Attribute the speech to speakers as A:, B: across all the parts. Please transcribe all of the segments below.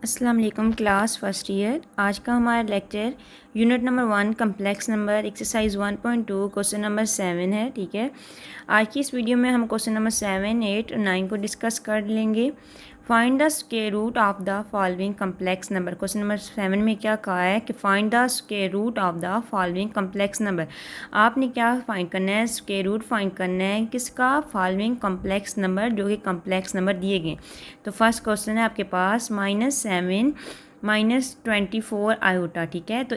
A: अस्सलाम वालेकुम class first year. आज का हमारा lecture unit number 1 complex number exercise 1.2 question number 7 है। ठीक है, आज की इस वीडियो में हम क्वेश्चन नंबर 7, 8 और 9 को डिस्कस कर लेंगे। Find the square root of the following complex number. Question number 7 में क्या कहा है कि find the square root of the following complex number. आपने क्या फाइंड करना है? स्क्वायर रूट फाइंड करना है किसका? फॉलोइंग कम्प्लेक्स नंबर, जो कि कम्प्लेक्स नंबर दिए गए। तो फर्स्ट क्वेश्चन है आपके पास -7 -24 आयोटा। ठीक है, तो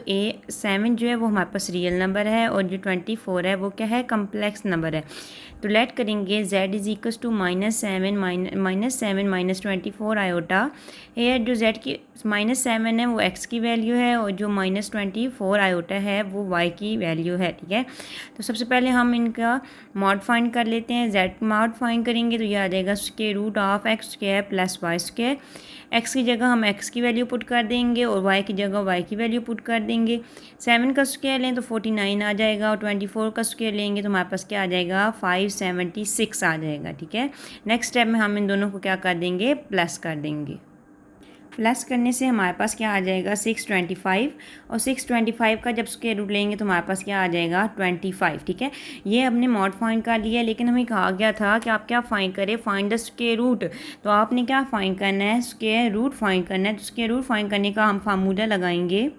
A: 7 जो है वो हमारे पास रियल नंबर है और जो 24 है वो क्या है? कम्प्लेक्स नंबर है। तो लेट करेंगे z is equals to -7 -24 iota. ये जो z की -7 है वो x की वैल्यू है और जो -24 आयोटा है वो y की वैल्यू है। ठीक है, तो सबसे पहले हम इनका मॉड फाइंड कर लेते हैं। z मॉड फाइंड करेंगे तो ये आ जाएगा square root of x square plus y square. x की जगह हम x की वैल्यू पुट कर देंगे और y की जगह y की वैल्यू पुट कर देंगे। 7 का स्क्वायर लें तो 49 आ जाएगा और 24 का स्क्वायर लेंगे तो हमारे पास क्या आ जाएगा? 576 आ जाएगा। ठीक है, नेक्स्ट स्टेप में हम इन दोनों को क्या कर देंगे? प्लस कर देंगे। प्लस करने से हमारे पास क्या आ जाएगा? 625 और 625 का जब स्क्वायर रूट लेंगे तो हमारे पास क्या आ जाएगा? 25। ठीक है, ये हमने मॉड फाइंड कर लिया, लेकिन हमें कहा गया था कि आप क्या फाइंड करें? Find the square root. तो आपने क्या फाइंड करना है? स्क्वायर रूट फाइंड करना है। तो स्क्वायर रूट फाइंड करने का हम फार्मूला लगाएंगे।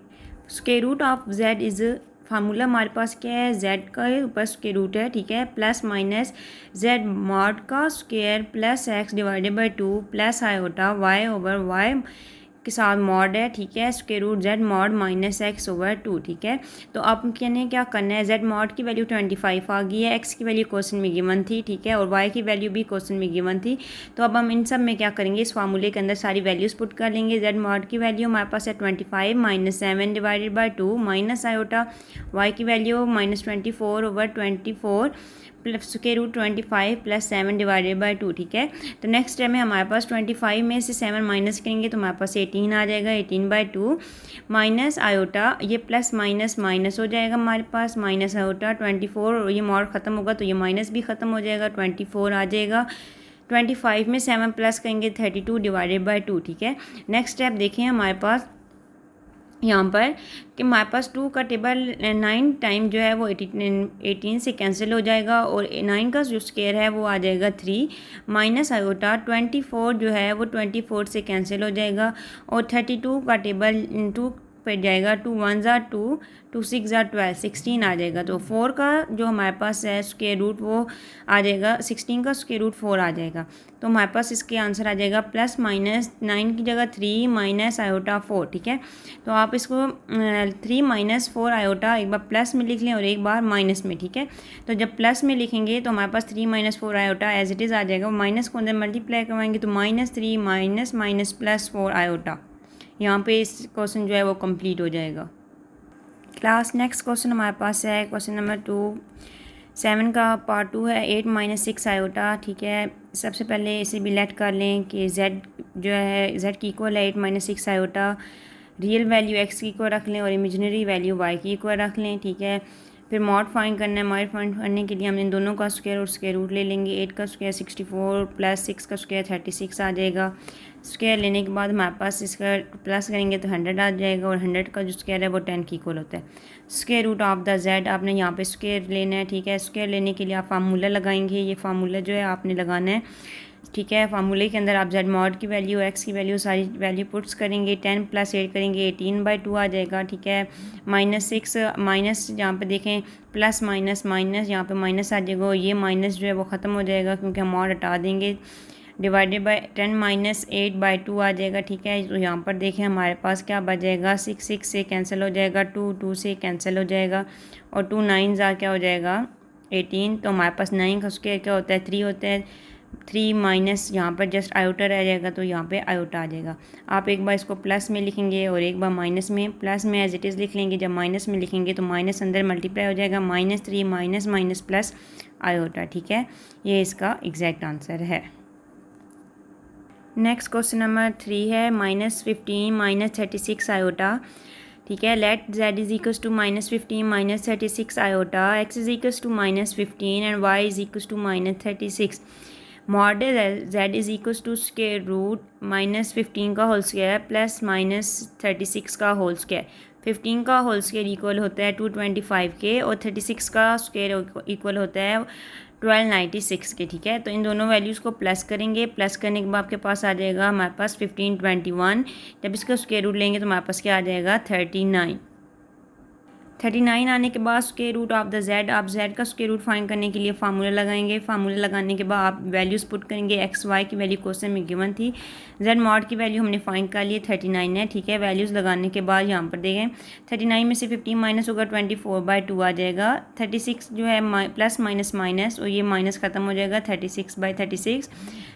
A: Square root of z is formula हमारे पास क्या है? z का ऊपर स्क्वायर रूट है। ठीक है, प्लस माइनस z मॉड का square plus x divided by 2 plus iota y over y के साथ मॉड है। ठीक है, square root z mod minus x over 2। ठीक है, तो अब कहने क्या करना है? z मॉड की वैल्यू 25 आ गई है, x की वैल्यू क्वेश्चन में गिवन थी। ठीक है, और y की वैल्यू भी क्वेश्चन में गिवन थी। तो अब हम इन सब में क्या करेंगे? इस फार्मूले के अंदर सारी वैल्यूज़ पुट कर लेंगे। z मॉड की वैल्यू हमारे पास है 25 -7 divided by 2 minus iota, y की value -24 over 24 plus square root 25 plus 7 divided by 2। ठीक है, तो नेक्स्ट स्टेप में हमारे पास 25 में से 7 माइनस करेंगे तो हमारे पास 18 आ जाएगा। 18/2 माइनस आयोटा, ये प्लस माइनस माइनस हो जाएगा हमारे पास, माइनस आयोटा 24 और ये मॉड ख़त्म होगा तो ये माइनस भी ख़त्म हो जाएगा, 24 आ जाएगा। 25 में 7 प्लस करेंगे 32 डिवाइडेड बाई 2। ठीक है, नेक्स्ट स्टेप देखें हमारे पास यहाँ पर कि हमारे पास 2 का टेबल 9 टाइम जो है वो 18 से कैंसिल हो जाएगा और 9 का जो स्क्वायर है वो आ जाएगा 3 माइनस आयोटा 24 जो है वो 24 से कैंसिल हो जाएगा और 32 का टेबल 2 पे जाएगा। 2 1 ज़ा 2, 2 6 ज़ा 12, 16 आ जाएगा। तो 4 का जो हमारे पास है स्क्वायर रूट वो आ जाएगा, 16 का स्क्वायर रूट 4 आ जाएगा। तो हमारे पास इसके आंसर आ जाएगा प्लस माइनस 9 की जगह 3 माइनस आयोटा 4। ठीक है, तो आप इसको 3 - 4 आयोटा एक बार प्लस में लिख लें और एक बार माइनस में। ठीक है, तो जब प्लस में लिखेंगे तो हमारे पास 3 - 4 आयोटा एज इट इज़ आ जाएगा। माइनस को अंदर मल्टीप्लाई करवाएंगे तो -3 माइनस माइनस प्लस 4 आयोटा। यहाँ पे इस क्वेश्चन जो है वो कंप्लीट हो जाएगा। क्लास नेक्स्ट क्वेश्चन हमारे पास है क्वेश्चन नंबर 2, 7 का पार्ट 2 है। 8 - 6 आयोटा। ठीक है, सबसे पहले इसे भी लेट कर लें कि z जो है z की इक्वल है 8 - 6 आयोटा। रियल वैल्यू x की इक्वल रख लें और इमेजिनरी वैल्यू y की इक्वल रख लें। ठीक है, फिर मॉड फाइंड करना है। मॉड फाइंड करने के लिए हम इन दोनों का स्क्वायर और स्क्वायर रूट ले लेंगे। 8 का स्क्वायर 64 प्लस 6 का स्क्वायर 36 आ जाएगा। स्क्वायर लेने के बाद हमारे पास इसका प्लस करेंगे तो 100 आ जाएगा और 100 का जो स्क्वायर है वो 10 की इक्वल होता है। Square root of the z आपने यहाँ पे स्क्वायर लेना है। ठीक है, स्क्वायर लेने के लिए आप फार्मूला लगाएंगे। ये फार्मूला जो है आपने लगाना है। ठीक है, फार्मूले के अंदर आप z मॉड की वैल्यू, x की वैल्यू, सारी वैल्यू पुट्स करेंगे। 10 + 8 करेंगे 18/2 आ जाएगा। ठीक है, -6 माइनस यहाँ पे देखें प्लस माइनस माइनस यहाँ पे माइनस आ जाएगा और ये माइनस जो है वो ख़त्म हो जाएगा क्योंकि हम मॉड हटा देंगे। डिवाइडेड बाई 10 - 8/2 आ जाएगा। ठीक है, तो यहाँ पर देखें हमारे पास क्या बचेगा? 6 6 से कैंसिल हो जाएगा, 2 2 से कैंसिल हो जाएगा और 2 9 ज़ा क्या हो जाएगा? 18। तो हमारे पास 9 का स्क्वायर क्या होता है? 3 होता है। 3 माइनस यहाँ पर जस्ट आयोटा रह जाएगा तो यहाँ पे आयोटा आ जाएगा। आप एक बार इसको प्लस में लिखेंगे और एक बार माइनस में। प्लस में एज इट इज़ लिख लेंगे, जब माइनस में लिखेंगे तो माइनस अंदर मल्टीप्लाई हो जाएगा। -3 माइनस माइनस प्लस आयोटा। ठीक है, ये इसका एग्जैक्ट आंसर है। नेक्स्ट क्वेश्चन नंबर 3 है -15 -36 आयोटा। ठीक है, let z is equals to -15 -36 आयोटा, x is equals to -15 and y is equals to -36। Mod z is equals to square root -15 का होल स्क्वायर प्लस -36 का होल स्क्वायर। 15 का whole square equal होता है 225 के और 36 का स्क्वायर इक्वल होता है 1296 के। ठीक है, तो इन दोनों वैल्यूज़ को प्लस करेंगे। प्लस करने के बाद आपके पास आ जाएगा हमारे पास 1521। जब इसका स्क्वायर रूट लेंगे तो हमारे पास क्या आ जाएगा 39 आने के बाद square root of the z. आप जेड का स्क्वायर रूट फाइंड करने के लिए फार्मूला लगाएंगे। फार्मूला लगाने के बाद आप वैल्यूज़ पुट करेंगे। एक्स वाई की वैल्यू क्वेश्चन में गिवन थी। जेड मॉड की वैल्यू हमने फाइंड कर ली 39 है। ठीक है, वैल्यूज़ लगाने के बाद यहाँ पर देखें 39 में से 15 माइनस होगा 24/2 आ जाएगा। 36 जो है प्लस माइनस माइनस और ये माइनस ख़त्म हो जाएगा 36/36।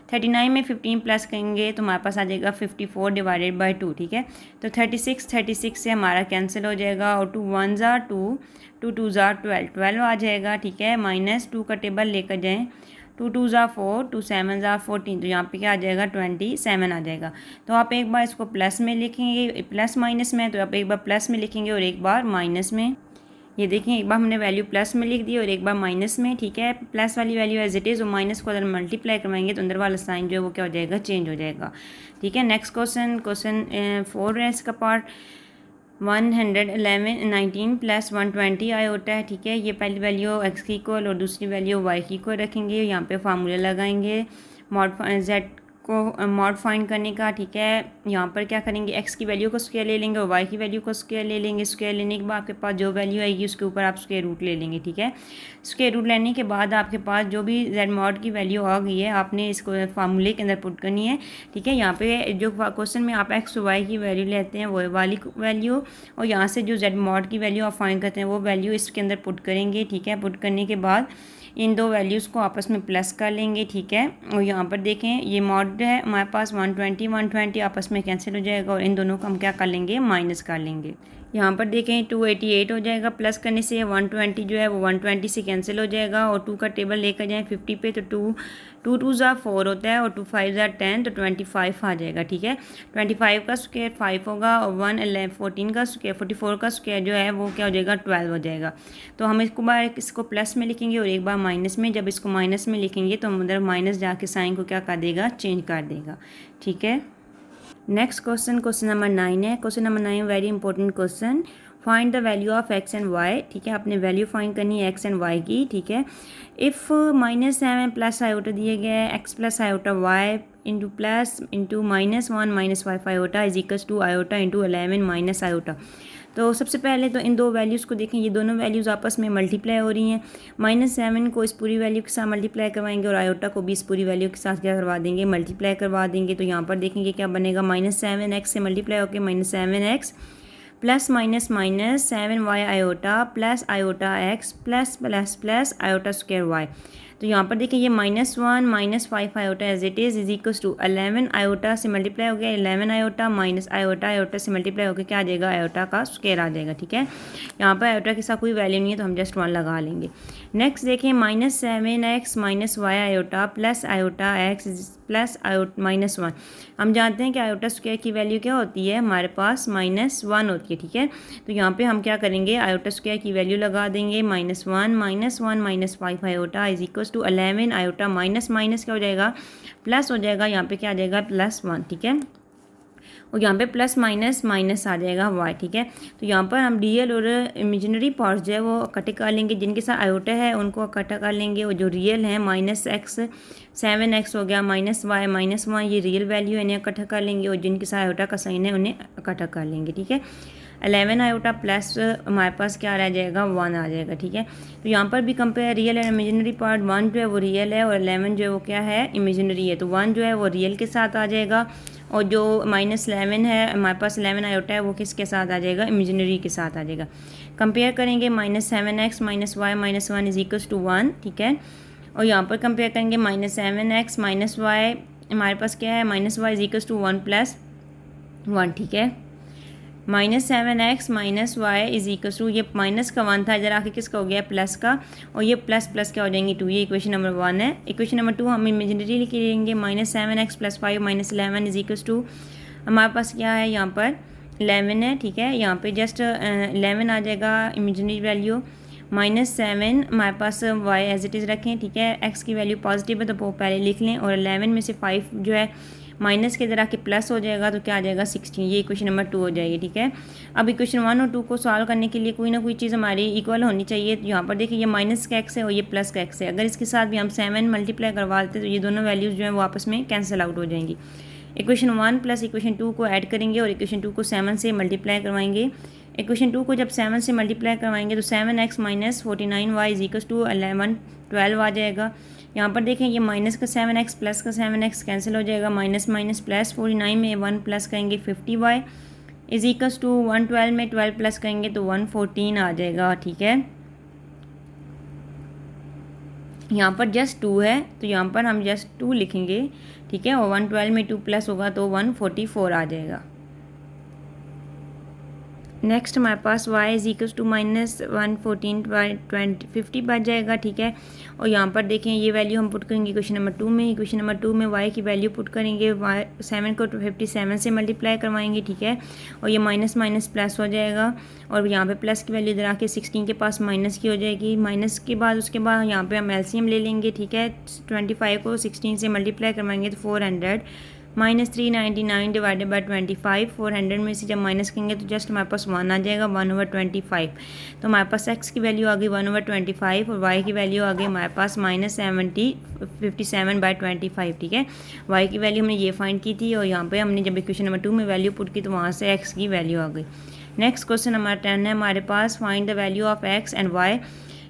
A: 39 में 15 प्लस करेंगे तो हमारे पास आ जाएगा 54/2। ठीक है, तो 36 से हमारा कैंसिल हो जाएगा और 2 1 ज़ा 2 2 2 ज़ा 12 आ जाएगा। ठीक है, -2 का टेबल लेकर जाएँ। 2 2 ज़ा 4 2 7 ज़ा 14, तो यहाँ पे क्या आ जाएगा 27 आ जाएगा। तो आप एक बार इसको प्लस में लिखेंगे, प्लस माइनस में, तो आप एक बार प्लस में लिखेंगे और एक बार माइनस में। ये देखें, एक बार हमने वैल्यू प्लस में लिख दी और एक बार माइनस में। ठीक है, प्लस वाली वैल्यू एज इट इज़ और माइनस को अगर मल्टीप्लाई करवाएंगे तो अंदर वाला साइन जो है वो क्या हो जाएगा चेंज हो जाएगा। ठीक है, नेक्स्ट क्वेश्चन 4 है इसका पार्ट। 119 प्लस 120 आया होता है। ठीक है, ये पहली वैल्यू एक्स की इक्वल और दूसरी वैल्यू वाई की इक्वल रखेंगे। यहाँ पे फार्मूला लगाएंगे मॉड जेड को मॉड फाइंड करने का। ठीक है, यहाँ पर क्या करेंगे, एक्स की वैल्यू को स्क्वायर ले लेंगे और वाई की वैल्यू को स्क्वायर ले लेंगे। स्क्वायर लेने के बाद आपके पास जो वैल्यू आएगी उसके ऊपर आप स्क्वायर रूट ले लेंगे। ठीक है, स्क्वायर रूट लेने के बाद आपके पास जो भी जेड मॉड की वैल्यू आ गई है आपने इसको फार्मूले के अंदर पुट करनी है। ठीक है, यहाँ पे जो क्वेश्चन में आप एक्स और वाई की वैल्यू लेते हैं वो वाली वैल्यू और यहाँ से जो जेड मॉड की वैल्यू आप फाइंड करते हैं वो वैल्यू इसके अंदर पुट करेंगे। ठीक है, पुट करने के बाद इन दो वैल्यूज़ को आपस में प्लस कर लेंगे। ठीक है, और यहाँ पर देखें ये मॉड है हमारे पास 120 आपस में कैंसिल हो जाएगा और इन दोनों को हम क्या कर लेंगे माइनस कर लेंगे। यहाँ पर देखें 288 हो जाएगा। प्लस करने से 120 जो है वो 120 से कैंसिल हो जाएगा और 2 का टेबल लेकर जाएँ 50 पे, तो 2 2 ज़ा 4 होता है और 2 5 ज़ा 10, तो 25 आ जाएगा। ठीक है, 25 का स्क्वायर 5 होगा और 14 का स्क्वायर 44 का स्क्वायर जो है वो क्या हो जाएगा 12 हो जाएगा। तो हम इसको प्लस में लिखेंगे और एक बार माइनस में। जब इसको माइनस में लिखेंगे तो अंदर माइनस जाके साइन को क्या कर देगा चेंज कर देगा। ठीक है, नेक्स्ट क्वेश्चन नंबर 9 है। Question number 9 very important question. Find the value of x and y. ठीक है, आपने वैल्यू फाइंड करनी है एक्स एंड वाई की। ठीक है, इफ़ -7 प्लस आयोटा दिए गए हैं x plus iota y into plus into -1 -5 iota is equals to iota into 11 minus iota. तो सबसे पहले तो इन दो वैल्यूज़ को देखें, ये दोनों वैल्यूज़ आपस में मल्टीप्लाई हो रही हैं। -7 को इस पूरी वैल्यू के साथ मल्टीप्लाई करवाएंगे और आयोटा को भी इस पूरी वैल्यू के साथ क्या करवा देंगे मल्टीप्लाई करवा देंगे। तो यहाँ पर देखेंगे क्या बनेगा -7x से मल्टीप्लाई होकर -7x plus minus minus 7y iota plus iota x plus plus plus iota square y। तो यहाँ पर देखिए ये -1 -5 iota as it is equals to 11 iota से मल्टीप्लाई हो गया 11 आयोटा माइनस आयोटा आयोटा से मल्टीप्लाई होकर क्या आ जाएगा आयोटा का स्क्वायर आ जाएगा। ठीक है, यहाँ पर आयोटा के साथ कोई वैल्यू नहीं है तो हम जस्ट 1 लगा लेंगे। नेक्स्ट देखिए -7x -y iota plus iota x plus -1। हम जानते हैं कि आयोटा स्क्वायर की वैल्यू क्या होती है हमारे पास -1 होती है। ठीक है, तो यहाँ पे हम क्या करेंगे आयोटा स्क्वायर की वैल्यू लगा देंगे -1 -5 iota is equals to 11 iota minus minus क्या हो जाएगा प्लस हो जाएगा। यहाँ पे क्या आ जाएगा +1। ठीक है, और यहाँ पे प्लस माइनस माइनस आ जाएगा y। ठीक है, तो यहाँ पर हम रियल और इमेजिनरी पार्ट्स जो है वो इकट्ठे कर लेंगे। जिनके साथ आयोटा है उनको इकट्ठा कर लेंगे और जो रियल है -x 7x हो गया -y -1 ये रियल वैल्यू है इन्हें इकट्ठा कर लेंगे और जिनके साथ आयोटा का साइन है उन्हें इकट्ठा कर लेंगे। ठीक है, 11 आयोटा प्लस हमारे पास क्या रह जाएगा 1 आ जाएगा। ठीक है, तो यहाँ पर भी compare real and imaginary part 1 जो है वो रियल है और 11 जो है वो क्या है इमेजिनरी है। तो 1 जो है वो रियल के साथ आ जाएगा और जो -11 है हमारे पास 11 आयोटा है वो किसके साथ आ जाएगा इमेजिनरी के साथ आ जाएगा। कंपेयर करेंगे -7x -y -1 is equals to 1। ठीक है, और यहाँ पर कंपेयर करेंगे -7x -y हमारे पास क्या है -y इज इक्वल्स टू 1 + 1। ठीक है, -7x -y is equals to ये माइनस का 1 था इधर आके किसका हो गया प्लस का और ये प्लस प्लस क्या हो जाएंगे 2। ये इक्वेशन नंबर 1 है। इक्वेशन नंबर 2 हम इमेजिनरी लिख लेंगे -7x + 5 -11 इज इक्वल्स टू हमारे पास क्या है यहाँ पर 11 है। ठीक है, यहाँ पे जस्ट 11 आ जाएगा इमेजिनरी वैल्यू -7 हमारे पास वाई एज इट इज़ रखें, ठीक है। एक्स की वैल्यू पॉजिटिव है तो वो पहले लिख लें, और 11 में से 5 जो है माइनस के इधर आके प्लस हो जाएगा तो क्या आ जाएगा 16। ये इक्वेशन नंबर 2 हो जाएगी, ठीक है। अब इक्वेशन 1 और 2 को सॉल्व करने के लिए कोई ना कोई चीज़ हमारी इक्वल होनी चाहिए। तो यहाँ पर देखिए ये माइनस का एक्स है और ये प्लस का एक्स है। अगर इसके साथ भी हम 7 मल्टीप्लाई करवा देते तो ये दोनों वैल्यूज़ जो है वो आपस में कैंसिल आउट हो जाएंगी। इक्वेशन 1 प्लस इक्वेशन 2 को ऐड करेंगे और इक्वेशन 2 को 7 से मल्टीप्लाई करवाएंगे। इक्वेशन 2 को जब 7 से मल्टीप्लाई करवाएंगे तो 7x minus 49y is equal to 12 आ जाएगा। यहाँ पर देखें ये माइनस का 7x प्लस का 7x कैंसिल हो जाएगा, माइनस माइनस प्लस, 49 में 1 प्लस करेंगे 50y इज इक्वल टू 112 में 12 प्लस करेंगे तो 114 आ जाएगा, ठीक है। यहाँ पर जस्ट 2 है तो यहाँ पर हम जस्ट 2 लिखेंगे, ठीक है। और 112 में 2 प्लस होगा तो 144 आ जाएगा। नेक्स्ट हमारे पास y is equals to minus 114 50 बच जाएगा, ठीक है। और यहाँ पर देखें ये वैल्यू हम पुट करेंगे इक्वेशन नंबर 2 में। इक्वेशन नंबर 2 में y की वैल्यू पुट करेंगे, y 7 को 57 से मल्टीप्लाई करवाएंगे, ठीक है। और ये माइनस माइनस प्लस हो जाएगा, और यहाँ पे प्लस की वैल्यू इधर आके 16 के पास माइनस की हो जाएगी। माइनस के बाद उसके बाद यहाँ पे हम एलसीएम ले लेंगे, ठीक है। 25 को 16 से मल्टीप्लाई करवाएंगे तो 400 माइनस 399 डिवाइडेड बाई 25। 400 में से जब माइनस करेंगे तो जस्ट हमारे पास 1 आ जाएगा, 1/25। तो हमारे पास x की वैल्यू आ गई 1/25 और y की वैल्यू आ गई हमारे पास -57/25, ठीक है। y की वैल्यू हमने ये फाइंड की थी और यहाँ पे हमने जब इक्वेशन नंबर 2 में वैल्यू पुट की तो वहाँ से x की वैल्यू आ गई। नेक्स्ट क्वेश्चन नंबर 10 है हमारे पास, find the value of x and y,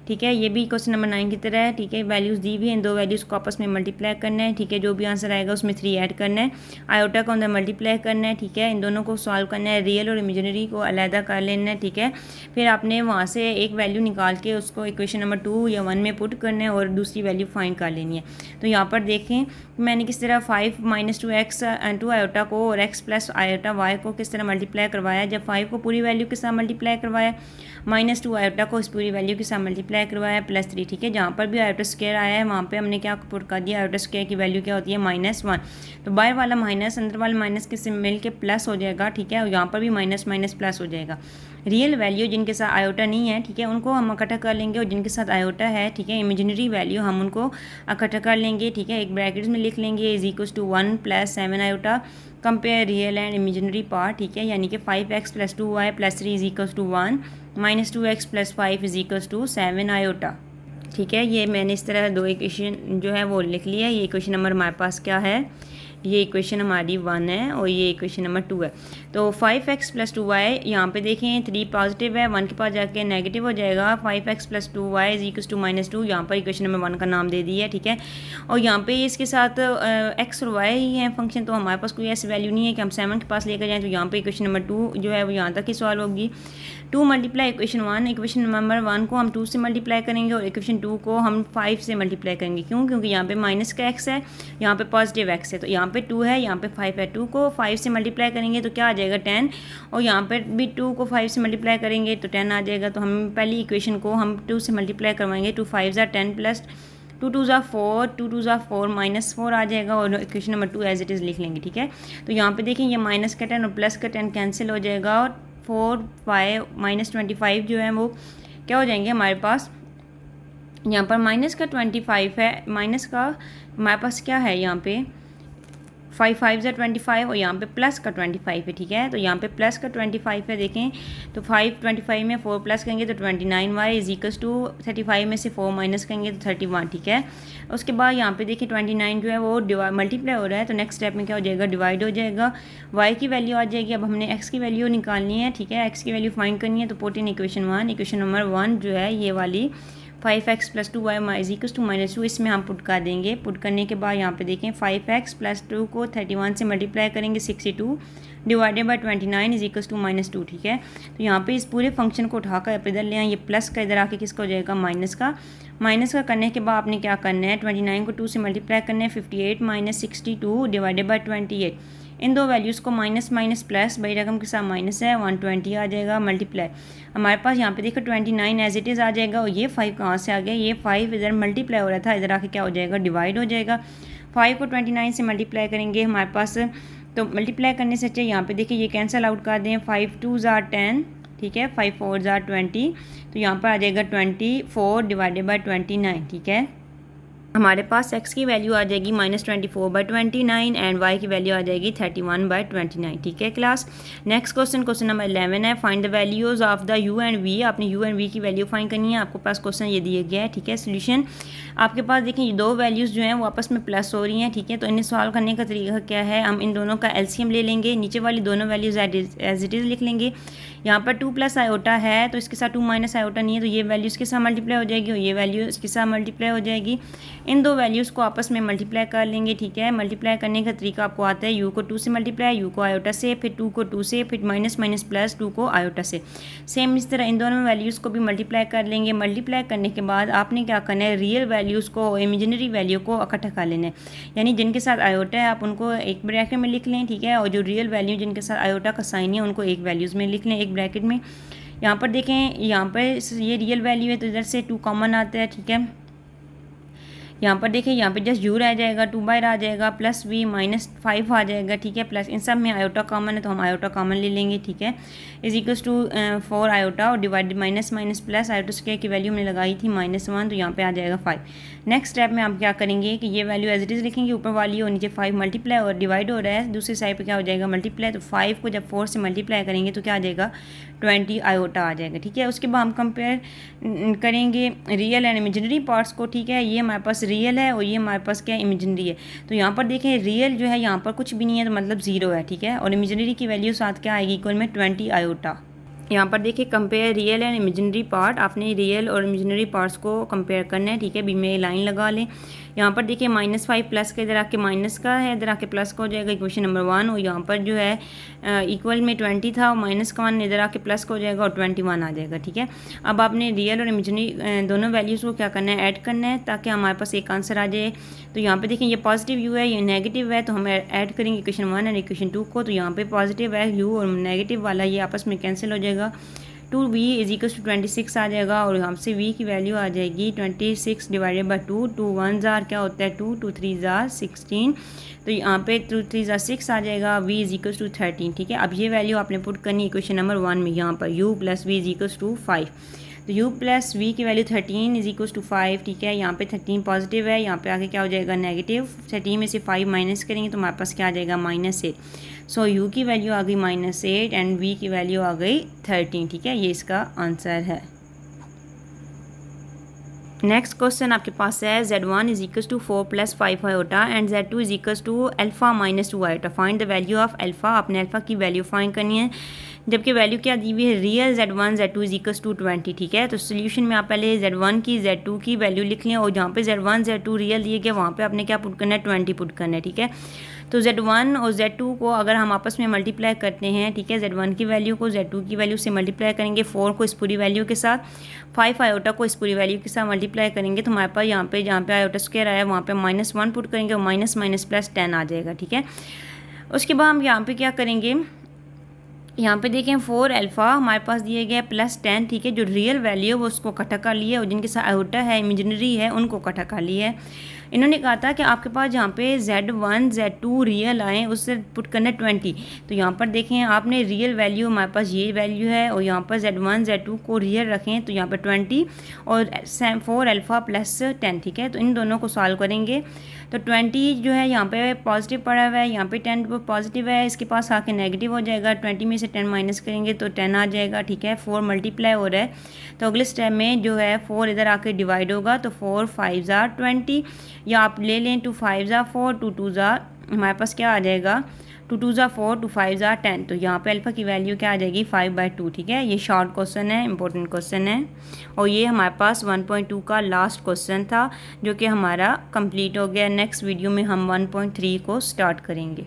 A: ठीक है। ये भी क्वेश्चन नंबर 9 की तरह है, ठीक है। वैल्यूज़ दी हुई हैं, इन दो वैल्यूज़ को आपस में मल्टीप्लाई करना है, ठीक है। जो भी आंसर आएगा उसमें 3 ऐड करना है, आयोटा को अंदर मल्टीप्लाई करना है, ठीक है। इन दोनों को सॉल्व करना है, रियल और इमेजिनरी को अलहदा कर लेना है, ठीक है। फिर आपने वहाँ से एक वैल्यू निकाल के उसको इक्वेशन नंबर 2 या 1 में पुट करना है और दूसरी वैल्यू फाइंड कर लेनी है। तो यहाँ पर देखें मैंने किस तरह 5 - 2x 2 आयोटा को और x प्लस आयोटा y को किस तरह मल्टीप्लाई करवाया। जब 5 को पूरी वैल्यू के साथ मल्टीप्लाई करवाया, -2 आयोटा को इस पूरी वैल्यू के साथ मल्टीप्लाई करवाया, +3, ठीक है। जहाँ पर भी आयोटा स्क्वायर आया है वहाँ पे हमने क्या पुट कर दिया, आयोटा स्क्वायर की वैल्यू क्या होती है -1। तो बाहर वाला माइनस अंदर वाला माइनस के से मिल के प्लस हो जाएगा, ठीक है। और यहाँ पर भी माइनस माइनस प्लस हो जाएगा। रियल वैल्यू जिनके साथ आयोटा नहीं है, ठीक है, उनको हम इकट्ठा कर लेंगे, और जिनके साथ आयोटा है, ठीक है, इमेजिनरी वैल्यू हम उनको इकट्ठा कर लेंगे, ठीक है। एक ब्रैकेट्स में लिख लेंगे is equal to 1 + 7 iota compare real and imaginary part, ठीक है। यानी कि 5x + 2y + 3 is equal to 1 -2x + 5 is equal to 7 iota, ठीक है। ये मैंने इस तरह दो इक्वेशन जो है वो लिख लिया है। ये इक्वेशन नंबर हमारे पास क्या है, ये इक्वेशन हमारी 1 है और ये इक्वेशन नंबर 2 है। तो 5x + 2y यहाँ पे देखें 3 पॉजिटिव है, 1 के पास जाके नेगेटिव हो जाएगा। 5x + 2y is equal to -2, यहाँ पर इक्वेशन नंबर 1 का नाम दे दिया है, ठीक है। और यहाँ पे इसके साथ x और y ही है फंक्शन, तो हमारे पास कोई ऐसी वैल्यू नहीं है कि हम 7 के पास लेकर जाएँ। तो यहाँ पे इक्वेशन नंबर 2 जो है वो यहाँ तक ही सॉल्व होगी। 2 मल्टीप्लाई इक्वेशन 1, इक्वेशन नंबर 1 को हम 2 से मल्टीप्लाई करेंगे और इक्वेशन 2 को हम 5 से मल्टीप्लाई करेंगे। क्यों? क्योंकि यहाँ पे माइनस का x है, यहाँ पे पॉजिटिव x है, तो यहाँ पे 2 है, यहाँ पे 5 है। 2 को 5 से मल्टीप्लाई करेंगे तो क्या आ जाएगा 10, और यहाँ पर भी 2 को 5 से मल्टीप्लाई करेंगे तो 10 आ जाएगा। तो हम पहली इक्वेशन को हम 2 से मल्टीप्लाई करवाएंगे, 2 5 = 10 + 2 2 = 4, 2 2 = 4 -4 आ जाएगा, और equation number 2 as it is लिख लेंगे, ठीक है। तो यहाँ पे देखें ये माइनस का 10 और प्लस का 10 कैंसिल हो जाएगा, और 4 5 -25 जो है वो क्या हो जाएंगे हमारे पास। यहाँ पर माइनस का 25 है, माइनस का हमारे पास क्या है यहाँ पे 5 5 = 25 और यहाँ पे प्लस का 25 है, ठीक है। तो यहाँ पे प्लस का 25 है, देखें तो 5 25 में 4 प्लस करेंगे तो 29y इज इक्वल टू 35 में से 4 माइनस करेंगे तो 31, ठीक है। उसके बाद यहाँ पे देखिए 29 जो है वो मल्टीप्लाई हो रहा है, तो नेक्स्ट स्टेप में क्या हो जाएगा, डिवाइड हो जाएगा। y की वैल्यू आ जाएगी। अब हमने x की वैल्यू निकालनी है, ठीक है, x की वैल्यू फाइंड करनी है। तो put in equation 1, equation number 1 जो है ये वाली 5x + 2y is equal to -2, इसमें हम पुट कर देंगे। पुट करने के बाद यहाँ पे देखें 5x + 2 को 31 से मल्टीप्लाई करेंगे 62 divided by 29 is equal to -2, ठीक है। तो यहाँ पे इस पूरे फंक्शन को उठाकर इधर ले आए, ये प्लस का इधर आके किसका हो जाएगा, माइनस का। माइनस का करने के बाद आपने क्या करना है, 29 को 2 से मल्टीप्लाई करना है, 58 - 62 डिवाइडेड बाई 28। इन दो वैल्यूज़ को माइनस माइनस प्लस, बड़ी रकम के साथ माइनस है, 120 आ जाएगा मल्टीप्लाई। हमारे पास यहाँ पे देखो 29 एज इट इज़ आ जाएगा, और ये 5 कहाँ से आ गया, ये 5 इधर मल्टीप्लाई हो रहा था, इधर आके क्या हो जाएगा, डिवाइड हो जाएगा। 5 को 29 से मल्टीप्लाई करेंगे हमारे पास, तो मल्टीप्लाई करने से अच्छा यहाँ पे देखिए ये कैंसिल आउट कर दें, 5 2 = 10 ठीक है, 5 4 ज़ार 20, तो यहाँ पर आ जाएगा 24 डिवाइडेड बाई 29, ठीक है। हमारे पास x की वैल्यू आ जाएगी -24/29 एंड y की वैल्यू आ जाएगी 31/29, ठीक है class. Next question, question number 11 है, find the values of the u and v। आपने u एंड v की वैल्यू फाइंड करनी है, आपके पास क्वेश्चन ये दिया गया है, ठीक है। सोल्यूशन आपके पास देखें, ये दो वैल्यूज़ जो हैं वो आपस में प्लस हो रही हैं, ठीक है। तो इन्हें सॉल्व करने का तरीका क्या है, हम इन दोनों का एलसीएम ले लेंगे, नीचे वाली दोनों वैल्यूज़ एज इट इज़ लिख लेंगे। यहाँ पर 2 प्लस आयोटा है तो इसके साथ 2 माइनस आयोटा नहीं है, तो ये वैल्यू इसके साथ मल्टीप्लाई हो जाएगी और ये वैल्यू इसके साथ मल्टीप्लाई हो जाएगी। इन दो वैल्यूज़ को आपस में मल्टीप्लाई कर लेंगे, ठीक है। मल्टीप्लाई करने का तरीका आपको आता है, u को 2 से मल्टीप्लाई, u को आयोटा से, फिर 2 को 2 से, फिर माइनस माइनस प्लस 2 को आयोटा से। सेम इस तरह इन दोनों वैल्यूज़ को भी मल्टीप्लाई कर लेंगे। मल्टीप्लाई करने के बाद आपने क्या करना है, रियल वैल्यूज़ को इमेजिनरी वैल्यू को इकट्ठा कर लेना है, यानी जिनके साथ आयोटा है आप उनको एक ब्रैकेट में लिख लें, ठीक है। और जो रियल वैल्यू जिनके साथ आयोटा का साइन है उनको एक वैल्यूज़ में लिख लें, एक ब्रैकेट में। यहाँ पर देखें, यहाँ पर ये रियल वैल्यू है तो इधर से 2 कॉमन आता है, ठीक है। यहाँ पर देखें, यहाँ पे जस्ट u रह जाएगा, 2 बाई आ जाएगा, प्लस v -5 आ जाएगा, ठीक है। प्लस इन सब में आयोटा कॉमन है तो हम आयोटा कॉमन ले लेंगे, ठीक है। इज इक्वल्स टू 4 आयोटा और divided minus minus plus iota square की वैल्यू हमने लगाई थी -1, तो यहाँ पे आ जाएगा 5। नेक्स्ट स्टेप में आप क्या करेंगे कि ये वैल्यू एज इट इज़ लिखेंगे, ऊपर वाली और नीचे 5 मल्टीप्लाई और डिवाइड हो रहा है, दूसरी साइड पर क्या हो जाएगा मल्टीप्लाई। तो 5 को जब 4 से मल्टीप्लाई करेंगे तो क्या आ जाएगा 20 आयोटा आ जाएगा, ठीक है। उसके बाद हम कंपेयर करेंगे रियल एंड इमेजिनरी पार्ट्स को, ठीक है। ये हमारे पास रियल है और ये हमारे पास क्या है इमेजिनरी है। तो यहाँ पर देखें, रियल जो है यहाँ पर कुछ भी नहीं है तो मतलब 0 है, ठीक है। और इमेजिनरी की वैल्यू साथ क्या आएगी, इक्वल में 20 आयोटा। यहाँ पर देखिए compare real and imaginary part, आपने रियल और इमेजिनरी पार्ट्स को कंपेयर करना है, ठीक है। बीच में लाइन लगा लें। यहाँ पर देखिए -5 प्लस का इधर आके माइनस का है, इधर आके प्लस का हो जाएगा, इक्वेशन नंबर 1। और यहाँ पर जो है इक्वल में 20 था और माइनस का 1 इधर आके प्लस का हो जाएगा और 21 आ जाएगा, ठीक है। अब आपने रियल और इमेजिनरी दोनों वैल्यूज़ को क्या करना है, ऐड करना है ताकि हमारे पास एक आंसर आ जाए। तो यहाँ पे देखिए, ये पॉजिटिव यू है, ये नेगेटिव है, तो हम ऐड करेंगे इक्वेशन 1 और इक्वेशन 2 को। तो यहाँ पे पॉजिटिव है यू और नेगेटिव वाला ये आपस में कैंसिल हो जाएगा। 2v इज इक्वल्स टू 26 आ जाएगा और यहाँ से v की वैल्यू आ जाएगी 26 डिवाइडेड बाई 2। 2 1 ज़ार क्या होता है 2, 2 3 ज़ार 16, तो यहाँ पे 2 3 ज़ार 6 आ जाएगा। v इज इक्वल्स टू 13, ठीक है। अब ये वैल्यू आपने पुट करनी इक्वेशन नंबर 1 में, यहाँ पर u plus v is equals to 5। तो u प्लस v की वैल्यू 13 इज इक्वल्स टू 5, ठीक है। यहाँ पे 13 पॉजिटिव है, यहाँ पे आगे क्या हो जाएगा नेगेटिव। 13 में से 5 माइनस करेंगे तो हमारे पास क्या आ जाएगा -8। सो u की वैल्यू आ गई -8 एंड v की वैल्यू आ गई 13, ठीक है। ये इसका आंसर है। नेक्स्ट क्वेश्चन आपके पास है z1 is equals to 4 plus 5 iota and z2 is equals to alpha -2 iota. Find the value of alpha. आपने अल्फा की वैल्यू फाइंड करनी है, जबकि वैल्यू क्या दी हुई है, real z1 z2 is equals to 20, ठीक है। तो सोल्यूशन में आप पहले z1 की z2 की वैल्यू लिख लें और जहाँ पे z1 z2 रियल दिए गए वहाँ पे आपने क्या पुट करना है 20 पुट करना है, ठीक है। तो z1 और z2 को अगर हम आपस में मल्टीप्लाई करते हैं, ठीक है, z1 की वैल्यू को z2 की वैल्यू से मल्टीप्लाई करेंगे, 4 को इस पूरी वैल्यू के साथ, 5 आयोटा को इस पूरी वैल्यू के साथ मल्टीप्लाई करेंगे तो हमारे पास यहाँ पे जहाँ पे आयोटा स्क्वायर आया वहाँ पे -1 पुट करेंगे और माइनस माइनस प्लस 10 आ जाएगा, ठीक है। उसके बाद हम यहाँ पे क्या करेंगे, यहाँ पे देखें 4 अल्फ़ा हमारे पास दिए गया +10, ठीक है। जो रियल वैल्यू है वो उसको इकट्ठा कर लिया और जिनके साथ आयोटा है इमेजिनरी है उनको इकट्ठा कर लिया है। इन्होंने कहा था कि आपके पास जहाँ पे z1 z2 रियल आए उससे पुट करना है 20। तो यहाँ पर देखें आपने रियल वैल्यू हमारे पास ये वैल्यू है और यहाँ पर z1 z2 को रियल रखें तो यहाँ पर 20 और 4 अल्फ़ा प्लस 10, ठीक है। तो इन दोनों को सॉल्व करेंगे तो 20 जो है यहाँ पे पॉजिटिव पड़ा हुआ है, यहाँ पे 10 पॉजिटिव है, इसके पास आके नेगेटिव हो जाएगा। 20 में से 10 माइनस करेंगे तो 10 आ जाएगा, ठीक है। 4 मल्टीप्लाई हो रहा है तो अगले स्टेप में जो है 4 इधर आके डिवाइड होगा तो 4 5 ज़ार 20, या आप ले लें 2 5 ज़ार 4, 2 2 ज़ार हमारे पास क्या आ जाएगा 2 2 ज़ार 4, 2 5 ज़ार 10। तो यहाँ पे अल्फ़ा की वैल्यू क्या आ जाएगी 5/2, ठीक है। ये शॉर्ट क्वेश्चन है, इंपॉर्टेंट क्वेश्चन है और ये हमारे पास 1.2 का लास्ट क्वेश्चन था जो कि हमारा कंप्लीट हो गया। नेक्स्ट वीडियो में हम 1.3 को स्टार्ट करेंगे।